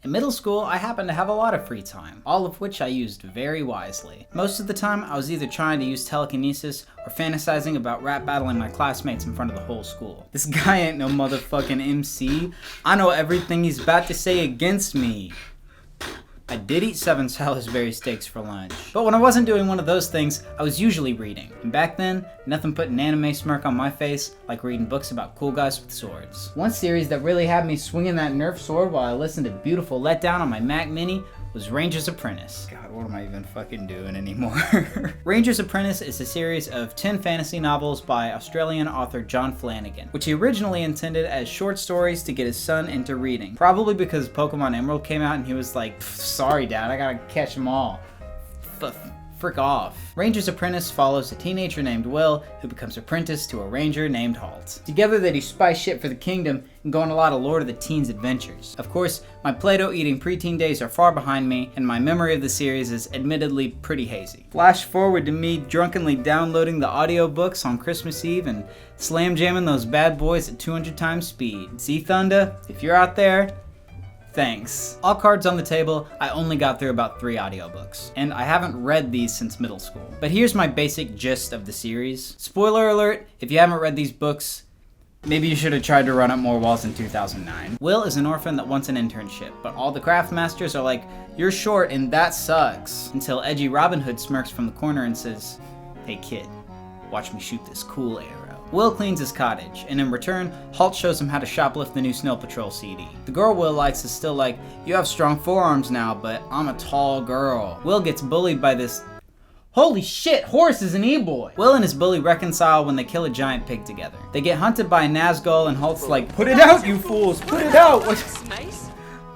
In middle school, I happened to have a lot of free time, all of which I used very wisely. Most of the time, I was either trying to use telekinesis or fantasizing about rap battling my classmates in front of the whole school. This guy ain't no motherfucking MC. I know everything he's about to say against me. I did eat 7 Salisbury steaks for lunch. But when I wasn't doing one of those things, I was usually reading. And back then, nothing put an anime smirk on my face like reading books about cool guys with swords. One series that really had me swinging that Nerf sword while I listened to Beautiful Letdown on my Mac Mini was Ranger's Apprentice. God, what am I even fucking doing anymore? Ranger's Apprentice is a series of 10 fantasy novels by Australian author John Flanagan, which he originally intended as short stories to get his son into reading. Probably because Pokemon Emerald came out and he was like, sorry dad, I gotta catch them all. Frick off. Ranger's Apprentice follows a teenager named Will who becomes apprenticed to a ranger named Halt. Together they do spy shit for the kingdom and go on a lot of Lord of the Teens adventures. Of course, my Play-Doh eating preteen days are far behind me and my memory of the series is admittedly pretty hazy. Flash forward to me drunkenly downloading the audiobooks on Christmas Eve and slam jamming those bad boys at 200 times speed. Z Thunder, if you're out there, thanks. All cards on the table, I only got through about 3 audiobooks, and I haven't read these since middle school. But here's my basic gist of the series. Spoiler alert, if you haven't read these books, maybe you should have tried to run up more walls in 2009. Will is an orphan that wants an internship, but all the craft masters are like, you're short and that sucks. Until edgy Robin Hood smirks from the corner and says, hey kid, watch me shoot this cool arrow. Will cleans his cottage, and in return, Halt shows him how to shoplift the new Snow Patrol CD. The girl Will likes is still like, you have strong forearms now, but I'm a tall girl. Will gets bullied by this, holy shit, Horse is an e-boy. Will and his bully reconcile when they kill a giant pig together. They get hunted by a Nazgul and Halt's like, put it out you fools, put it out!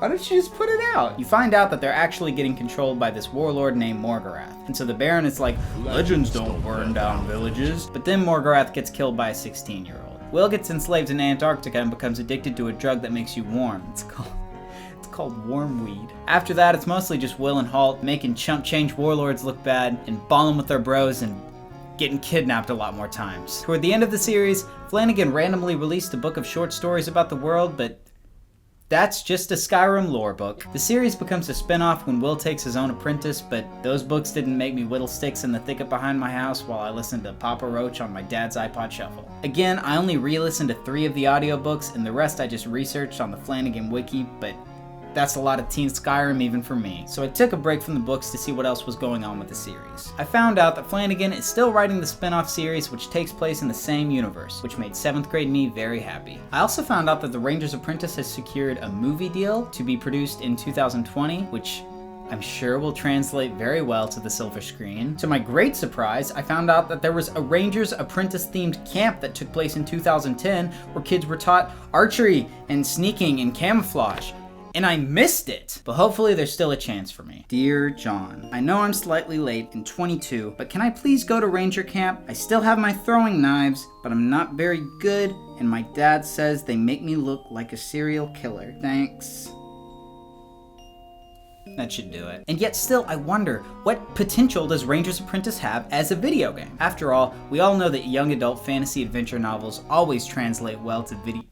Why don't you just put it out? You find out that they're actually getting controlled by this warlord named Morgorath. And so the Baron is like, legends don't burn down villages. But then Morgorath gets killed by a 16-year-old. Will gets enslaved in Antarctica and becomes addicted to a drug that makes you warm. It's called wormweed. After that, it's mostly just Will and Halt making chump change warlords look bad and balling with their bros and getting kidnapped a lot more times. Toward the end of the series, Flanagan randomly released a book of short stories about the world, but that's just a Skyrim lore book. The series becomes a spin-off when Will takes his own apprentice, but those books didn't make me whittle sticks in the thicket behind my house while I listened to Papa Roach on my dad's iPod Shuffle. Again, I only re-listened to 3 of the audiobooks, and the rest I just researched on the Flanagan wiki, but that's a lot of teen Skyrim even for me. So I took a break from the books to see what else was going on with the series. I found out that Flanagan is still writing the spin-off series which takes place in the same universe, which made 7th grade me very happy. I also found out that the Ranger's Apprentice has secured a movie deal to be produced in 2020, which I'm sure will translate very well to the silver screen. To my great surprise, I found out that there was a Ranger's Apprentice themed camp that took place in 2010 where kids were taught archery and sneaking and camouflage. And I missed it! But hopefully there's still a chance for me. Dear John, I know I'm slightly late and 22, but can I please go to Ranger Camp? I still have my throwing knives, but I'm not very good, and my dad says they make me look like a serial killer. Thanks. That should do it. And yet still, I wonder, what potential does Ranger's Apprentice have as a video game? After all, we all know that young adult fantasy adventure novels always translate well to video.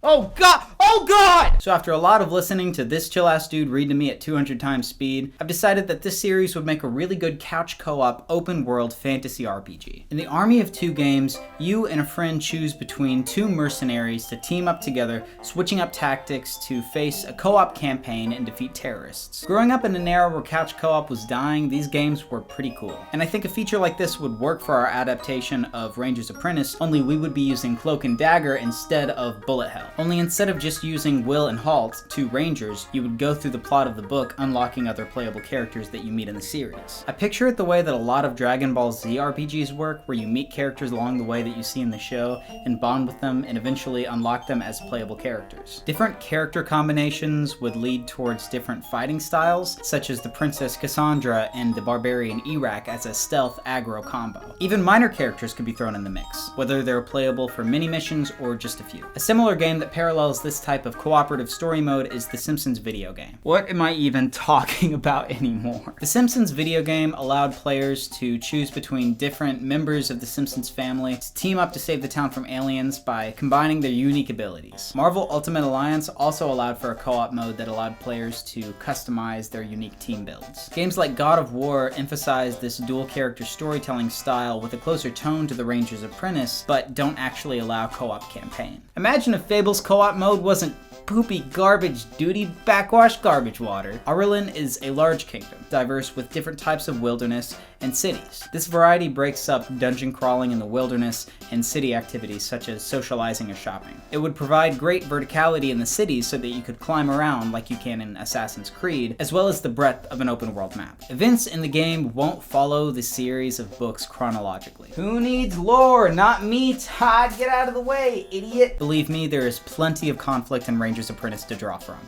Oh god! Oh god! So after a lot of listening to this chill-ass dude read to me at 200 times speed, I've decided that this series would make a really good couch co-op open-world fantasy RPG. In the Army of Two games, you and a friend choose between 2 mercenaries to team up together, switching up tactics to face a co-op campaign and defeat terrorists. Growing up in an era where couch co-op was dying, these games were pretty cool. And I think a feature like this would work for our adaptation of Ranger's Apprentice, only we would be using Cloak and Dagger instead of Bullet Hell. Only instead of just using Will and Halt, 2 rangers, you would go through the plot of the book, unlocking other playable characters that you meet in the series. I picture it the way that a lot of Dragon Ball Z RPGs work, where you meet characters along the way that you see in the show, and bond with them, and eventually unlock them as playable characters. Different character combinations would lead towards different fighting styles, such as the Princess Cassandra and the Barbarian Iraq as a stealth aggro combo. Even minor characters could be thrown in the mix, whether they're playable for mini missions or just a few. A similar game that parallels this type of cooperative story mode is the Simpsons video game. What am I even talking about anymore? The Simpsons video game allowed players to choose between different members of the Simpsons family to team up to save the town from aliens by combining their unique abilities. Marvel Ultimate Alliance also allowed for a co-op mode that allowed players to customize their unique team builds. Games like God of War emphasize this dual character storytelling style with a closer tone to the Ranger's Apprentice, but don't actually allow co-op campaign. Imagine if Fable's co-op mode wasn't poopy garbage duty backwash garbage water. Aurelin is a large kingdom, diverse with different types of wilderness and cities. This variety breaks up dungeon crawling in the wilderness and city activities such as socializing or shopping. It would provide great verticality in the cities so that you could climb around like you can in Assassin's Creed, as well as the breadth of an open world map. Events in the game won't follow the series of books chronologically. Who needs lore? Not me, Todd. Get out of the way, idiot. Believe me, there is plenty of conflict in Ranger's Apprentice to draw from.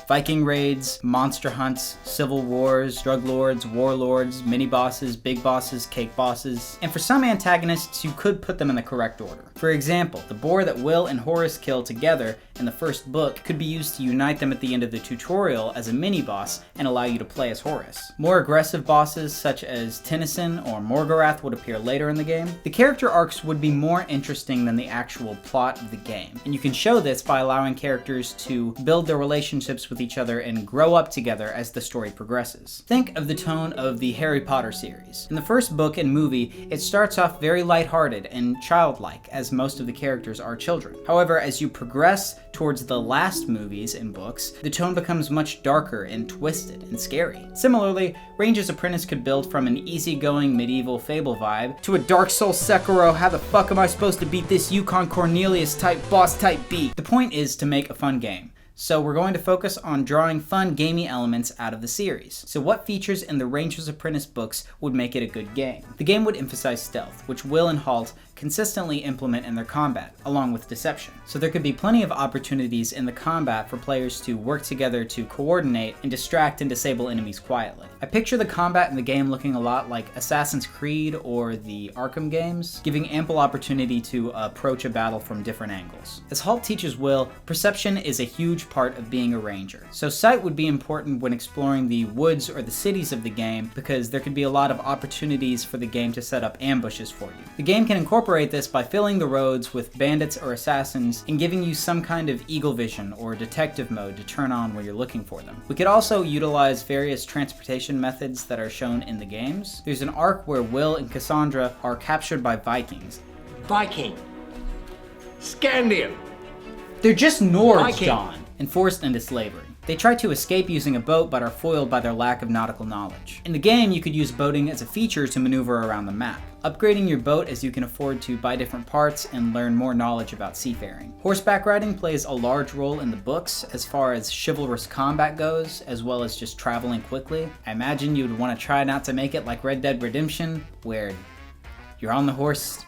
Viking raids, monster hunts, civil wars, drug lords, warlords, mini-bosses, big bosses, cake bosses, and for some antagonists, you could put them in the correct order. For example, the boar that Will and Horace kill together in the first book could be used to unite them at the end of the tutorial as a mini-boss and allow you to play as Horace. More aggressive bosses such as Tennyson or Morgorath would appear later in the game. The character arcs would be more interesting than the actual plot of the game, and you can show this by allowing characters to build their relationships with each other and grow up together as the story progresses. Think of the tone of the Harry Potter series. In the first book and movie, it starts off very lighthearted and childlike, as most of the characters are children. However, as you progress towards the last movies and books, the tone becomes much darker and twisted and scary. Similarly, Ranger's Apprentice could build from an easygoing medieval fable vibe to a Dark Souls Sekiro, how the fuck am I supposed to beat this Yukon Cornelius type boss type beat? The point is to make a fun game. So we're going to focus on drawing fun gamey elements out of the series. So what features in the Ranger's Apprentice books would make it a good game? The game would emphasize stealth, which Will and Halt consistently implement in their combat, along with deception. So there could be plenty of opportunities in the combat for players to work together to coordinate and distract and disable enemies quietly. I picture the combat in the game looking a lot like Assassin's Creed or the Arkham games, giving ample opportunity to approach a battle from different angles. As Halt teaches Will, perception is a huge part of being a ranger. So sight would be important when exploring the woods or the cities of the game because there could be a lot of opportunities for the game to set up ambushes for you. The game can incorporate this by filling the roads with bandits or assassins and giving you some kind of eagle vision or detective mode to turn on when you're looking for them. We could also utilize various transportation methods that are shown in the games. There's an arc where Will and Cassandra are captured by Vikings. Viking. Scandian. They're just Nords, Viking. John, and forced into slavery. They try to escape using a boat but are foiled by their lack of nautical knowledge. In the game, you could use boating as a feature to maneuver around the map, upgrading your boat as you can afford to buy different parts and learn more knowledge about seafaring. Horseback riding plays a large role in the books as far as chivalrous combat goes, as well as just traveling quickly. I imagine you would want to try not to make it like Red Dead Redemption, where you're on the horse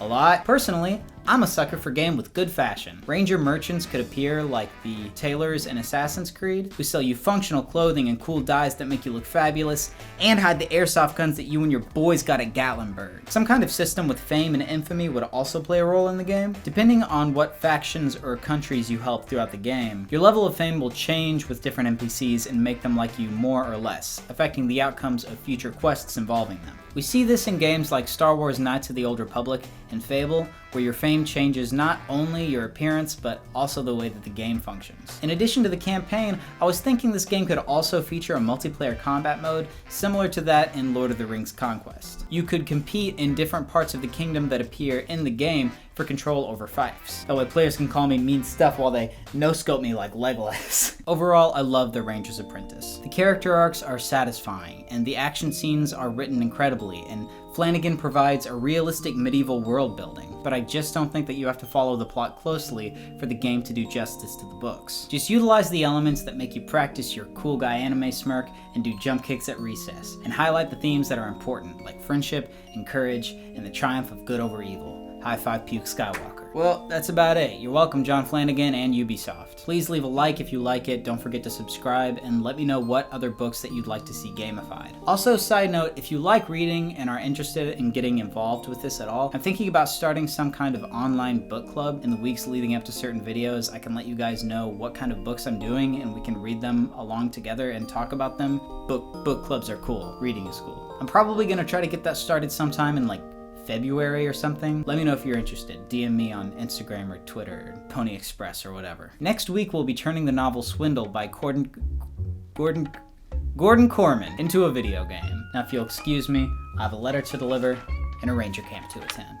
a lot. Personally, I'm a sucker for game with good fashion. Ranger merchants could appear like the tailors in Assassin's Creed, who sell you functional clothing and cool dyes that make you look fabulous, and hide the airsoft guns that you and your boys got at Gatlinburg. Some kind of system with fame and infamy would also play a role in the game. Depending on what factions or countries you help throughout the game, your level of fame will change with different NPCs and make them like you more or less, affecting the outcomes of future quests involving them. We see this in games like Star Wars Knights of the Old Republic and Fable, where your fame changes not only your appearance, but also the way that the game functions. In addition to the campaign, I was thinking this game could also feature a multiplayer combat mode similar to that in Lord of the Rings Conquest. You could compete in different parts of the kingdom that appear in the game for control over fiefs. That way players can call me mean stuff while they no-scope me like Legolas. Overall, I love The Ranger's Apprentice. The character arcs are satisfying, and the action scenes are written incredibly, and Flanagan provides a realistic medieval world building, but I just don't think that you have to follow the plot closely for the game to do justice to the books. Just utilize the elements that make you practice your cool guy anime smirk and do jump kicks at recess, and highlight the themes that are important, like friendship and courage and the triumph of good over evil. High five puke Skywalker. Well, that's about it. You're welcome, John Flanagan and Ubisoft. Please leave a like if you like it, don't forget to subscribe, and let me know what other books that you'd like to see gamified. Also, side note, if you like reading and are interested in getting involved with this at all, I'm thinking about starting some kind of online book club in the weeks leading up to certain videos. I can let you guys know what kind of books I'm doing, and we can read them along together and talk about them. Book clubs are cool. Reading is cool. I'm probably gonna try to get that started sometime in like February or something. Let me know if you're interested. DM me on Instagram or Twitter, or Pony Express or whatever. Next week we'll be turning the novel Swindle by Gordon Corman into a video game. Now if you'll excuse me, I have a letter to deliver and a ranger camp to attend.